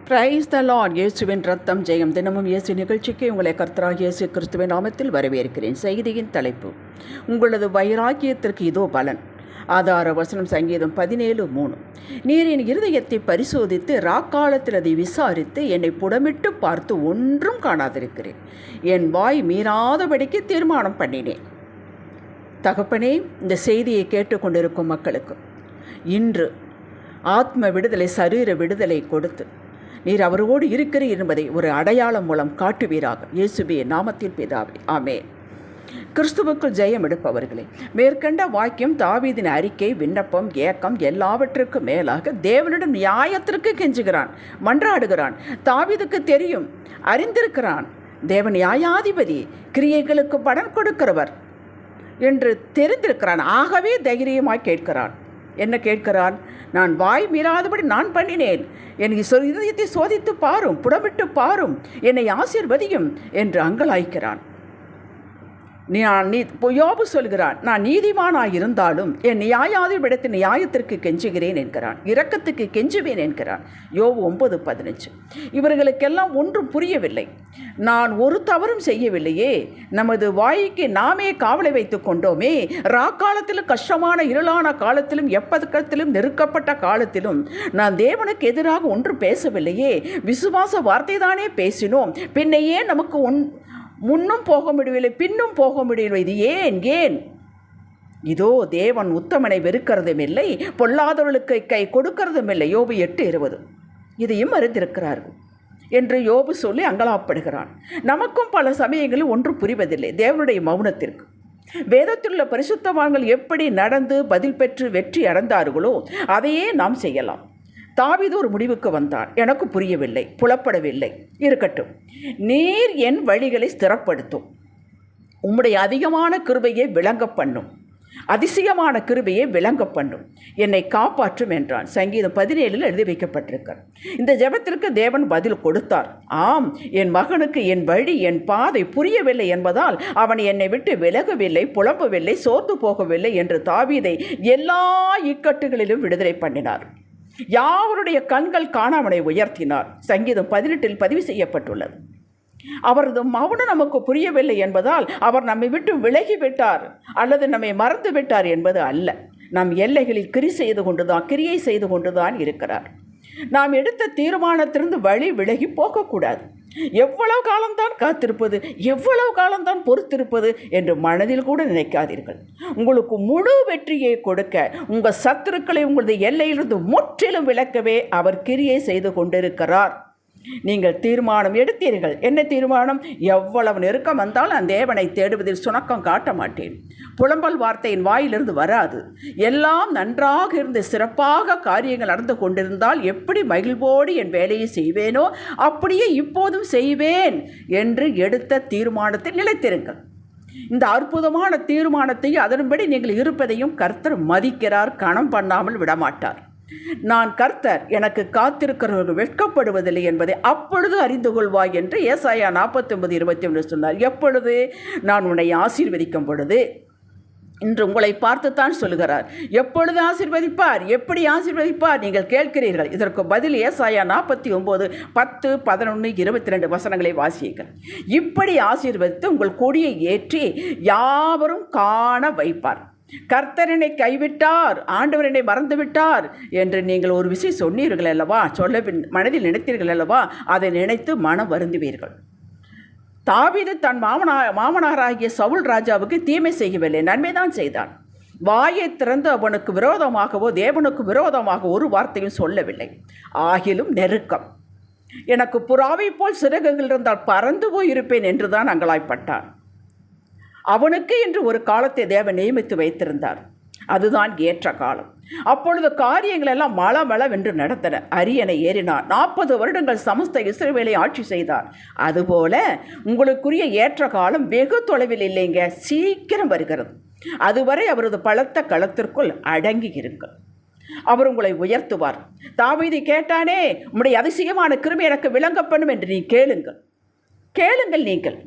Praise the Lord. இயேசுவின் ரத்தம் ஜெயம். தினமும் இயேசு நிகழ்ச்சிக்கு உங்களை கர்த்தராகிய இயேசு கிறிஸ்துவின் நாமத்தில் வரவேற்கிறேன். செய்தியின் தலைப்பு, உங்களது வைராக்கியத்திற்கு இதோ பலன். ஆதார வசனம் சங்கீதம் 17:3. நீர் என் இருதயத்தை பரிசோதித்து ராக்காலத்தில் அதை விசாரித்து என்னை புடமிட்டு பார்த்து ஒன்றும் காணாதிருக்கிறேன். என் வாய் மீறாதபடிக்கு தீர்மானம் பண்ணினேன். தகப்பனே, இந்த செய்தியை கேட்டுக்கொண்டிருக்கும் மக்களுக்கு இன்று ஆத்ம விடுதலை, சரீர விடுதலை கொடுத்து நீர் அவரோடு இருக்கிறீர் என்பதை ஒரு அடையாளம் மூலம் காட்டுவீராக. இயேசுவே நாமத்தில் பிதாவே, ஆமென். கிறிஸ்துவுக்குள் ஜெயம் எடுப்பவர்களே, மேற்கண்ட வாக்கியம் தாவீதின் அறிக்கை, விண்ணப்பம், ஏக்கம் எல்லாவற்றுக்கும் மேலாக தேவனிடம் நியாயத்திற்கு கெஞ்சுகிறான், மன்றாடுகிறான். தாவீதுக்கு தெரியும், அறிந்திருக்கிறான், தேவன் நியாயாதிபதி, கிரியைகளுக்கு பலன் கொடுக்கிறவர் என்று தெரிந்திருக்கிறான். ஆகவே தைரியமாய் கேட்கிறான். என்ன கேட்கிறான்? நான் வாய் மீறாதபடி நான் பண்ணினேன். என் இதயத்தை சோதித்து பாரும், புடமிட்டு பாரும், என்னை ஆசீர்வதியும் என்று அங்கலாய்க்கிறான். யோபு சொல்கிறான், நான் நீதிமானாய் இருந்தாலும் என் நியாயாதிபதியின் நியாயத்திற்கு கெஞ்சுகிறேன் என்கிறான், இரக்கத்துக்கு கெஞ்சுவேன் என்கிறான். யோபு 9:15. இவர்களுக்கெல்லாம் ஒன்றும் புரியவில்லை. நான் ஒரு தவறும் செய்யவில்லையே, நமது வாய்க்கு நாமே காவலை வைத்து கொண்டோமே, ராக்காலத்திலும் கஷ்டமான இருளான காலத்திலும் எப்பதக்கத்திலும் நெருக்கப்பட்ட காலத்திலும் நான் தேவனுக்கு எதிராக ஒன்றும் பேசவில்லையே, விசுவாச வார்த்தை தானே பேசினோம், பின்னையே நமக்கு முன்னும் போக முடியவில்லை, பின்னும் போக முடியவில்லை, இது ஏன்? இதோ தேவன் உத்தமனை வெறுக்கிறதும் இல்லை, பொல்லாதவர்களுக்கு கை கொடுக்கிறதும் இல்லை. யோபு 8:20. இதையும் அறிந்திருக்கிறார்கள் என்று யோபு சொல்லி அங்கலாப்படுகிறான். நமக்கும் பல சமயங்களில் ஒன்றும் புரிவதில்லை தேவனுடைய மௌனத்திற்கு. வேதத்திலுள்ள பரிசுத்தவான்கள் எப்படி நடந்து பதில் பெற்று வெற்றி அடைந்தார்களோ அதையே நாம் செய்யலாம். தாவீது ஒரு முடிவுக்கு வந்தான். எனக்கு புரியவில்லை, புலப்படவில்லை, இருக்கட்டும், நீர் என் வழிகளை ஸ்திரப்படுத்தும், உம்முடைய அதிகமான கிருபையை விளங்க பண்ணும், அதிசயமான கிருபையை விளங்க பண்ணும், என்னை காப்பாற்றும் என்றான். சங்கீதம் 17 எழுதி வைக்கப்பட்டிருக்கிறார். இந்த ஜெபத்திற்கு தேவன் பதில் கொடுத்தார். ஆம், என் மகனுக்கு என் வழி, என் பாதை புரியவில்லை என்பதால் அவன் என்னை விட்டு விலகவில்லை, புலம்பவில்லை, சோர்ந்து போகவில்லை என்று தாவீதை எல்லா இக்கட்டுகளிலும் விடுதலை பண்ணினார். யாவருடைய கண்கள் காண அவனை உயர்த்தினார். சங்கீதம் 18 பதிவு செய்யப்பட்டுள்ளது. அவரது மௌனம் நமக்கு புரியவில்லை என்பதால் அவர் நம்மை விட்டு விலகிவிட்டார் அல்லது நம்மை மறந்து விட்டார் என்பது அல்ல. நம் எல்லைகளில் கிரியை செய்து கொண்டுதான் இருக்கிறார். நாம் எடுத்த தீர்மானத்திலிருந்து வழி விலகி போகக்கூடாது. எவ்வளவு காலம்தான் காத்திருப்பது, எவ்வளவு காலம்தான் பொறுத்திருப்பது என்று மனதில் கூட நினைக்காதீர்கள். உங்களுக்கு முழு வெற்றியை கொடுக்க, உங்கள் சத்துருக்களை உங்களது எல்லையிலிருந்து முற்றிலும் விலக்கவே அவர் கிரியை செய்து கொண்டிருக்கிறார். நீங்கள் தீர்மானம் எடுத்தீர்கள். என்ன தீர்மானம்? எவ்வளவு நெருக்கம் வந்தால் நான் தேவனை தேடுவதில் சுணக்கம் காட்ட மாட்டேன். புலம்பல் வார்த்தையின் வாயிலிருந்து வராது. எல்லாம் நன்றாக இருந்து சிறப்பாக காரியங்கள் நடந்து கொண்டிருந்தால் எப்படி மகிழ்வோடு என் வேலையை செய்வேனோ அப்படியே இப்போதும் செய்வேன் என்று எடுத்த தீர்மானத்தில் நிலைத்திருங்கள். இந்த அற்புதமான தீர்மானத்தையும் அதன்படி நீங்கள் இருப்பதையும் கர்த்தர் மதிக்கிறார், கணம் பண்ணாமல் விடமாட்டார். நான் கர்த்தர், எனக்கு காத்திருக்கிறவர்கள் வெட்கப்படுவதில்லை என்பதை அப்பொழுது அறிந்து கொள்வாய் என்று ஏசாயா 49:21 சொன்னார். எப்பொழுது? நான் உன்னை ஆசீர்வதிக்கும் பொழுது. இன்று உங்களை பார்த்துத்தான் சொல்கிறார். எப்பொழுது ஆசீர்வதிப்பார், எப்படி ஆசீர்வதிப்பார் நீங்கள் கேட்கிறீர்கள். இதற்கு பதில் ஏசாயா 49, 10, 11, 22 வசனங்களை வாசியுங்கள். இப்படி ஆசீர்வதித்து உங்கள் கொடியை ஏற்றி யாவரும் காண வைப்பார். கர்த்தரனை கைவிட்டார், ஆண்டவரனை மறந்துவிட்டார் என்று நீங்கள் ஒரு விஷயம் சொன்னீர்கள் அல்லவா, மனதில் நினைத்தீர்கள் அல்லவா, அதை நினைத்து மனம் வருந்துவீர்கள். தாவீது தன் மாமனாராகிய சவுல் ராஜாவுக்கு தீமை செய்யவில்லை, நன்மைதான் செய்தான். வாயை திறந்து அவனுக்கு விரோதமாகவோ தேவனுக்கு விரோதமாக ஒரு வார்த்தையும் சொல்லவில்லை. ஆகிலும் நெருக்கம், எனக்கு புறாவை போல் சிறகுகள் இருந்தால் பறந்து போயிருப்பேன் என்றுதான் அங்கலாய்ப்பட்டான். அவனுக்கு என்று ஒரு காலத்தை தேவன் நியமித்து வைத்திருந்தார். அதுதான் ஏற்ற காலம். அப்பொழுது காரியங்கள் எல்லாம் மளமளவென்று நடந்தன. அரியணை ஏறினார். 40 வருடங்கள் சமஸ்த இஸ்ரவேலை ஆட்சி செய்தார். அதுபோல உங்களுக்குரிய ஏற்ற காலம் வெகு தொலைவில் இல்லைங்க, சீக்கிரம் வருகிறது. அதுவரை அவரது பலத்த களத்திற்குள் அடங்கி இருங்கள். அவர் உங்களை உயர்த்துவார். தாவீது கேட்டானே, உம்முடைய அதிசயமான கிருபை எனக்கு விளங்கப்படும் என்று நீ கேளுங்கள். நீங்கள்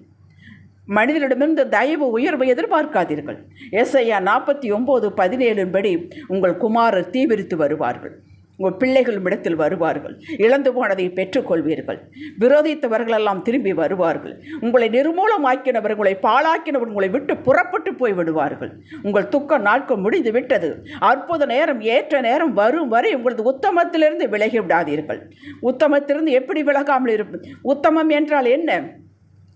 மனிதனிடமிருந்து தயவு உயர்வை எதிர்பார்க்காதீர்கள். ஏசாயா 49:17 படி உங்கள் குமாரர் தீவிரித்து வருவார்கள். உங்கள் பிள்ளைகள் இடத்தில் வருவார்கள். இழந்து போனதை பெற்றுக்கொள்வீர்கள். விரோதித்தவர்களெல்லாம் திரும்பி வருவார்கள். உங்களை நிர்மூலமாக்கினவர், உங்களை பாழாக்கினவர் உங்களை விட்டு புறப்பட்டு போய் விடுவார்கள். உங்கள் துக்க நாட்கள் முடிந்து விட்டது. அற்புத நேரம், ஏற்ற நேரம் வரும் வரை உங்களது உத்தமத்திலிருந்து விலகி விடாதீர்கள். உத்தமத்திலிருந்து எப்படி விலகாமல் இருப்பது? உத்தமம் என்றால் என்ன?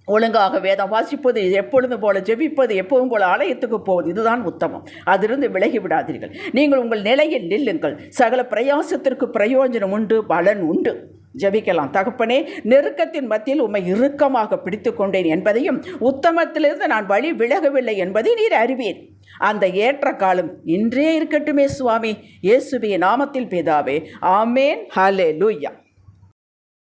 ஒழுங்காக வேதம் வாசிப்பது, எப்பொழுதும் போல ஜெபிப்பது, எப்போதும் போல ஆலயத்துக்கு போவது, இதுதான் உத்தமம். அதிலிருந்து விலகி விடாதீர்கள். நீங்கள் உங்கள் நிலையில் நில்லுங்கள். சகல பிரயாசத்திற்கு பிரயோஜனம் உண்டு, பலன் உண்டு. ஜெபிக்கலாம். தகப்பனே, நெருக்கத்தின் மத்தியில் உம்மை இறுக்கமாக பிடித்து கொண்டேன் என்பதையும் உத்தமத்திலிருந்து நான் வழி விலகவில்லை என்பதை நீர் அறிவீர். அந்த ஏற்ற காலம் இன்றே இருக்கட்டுமே சுவாமி. இயேசுவின் நாமத்தில் பிதாவே, ஆமேன். ஹல்லேலூயா.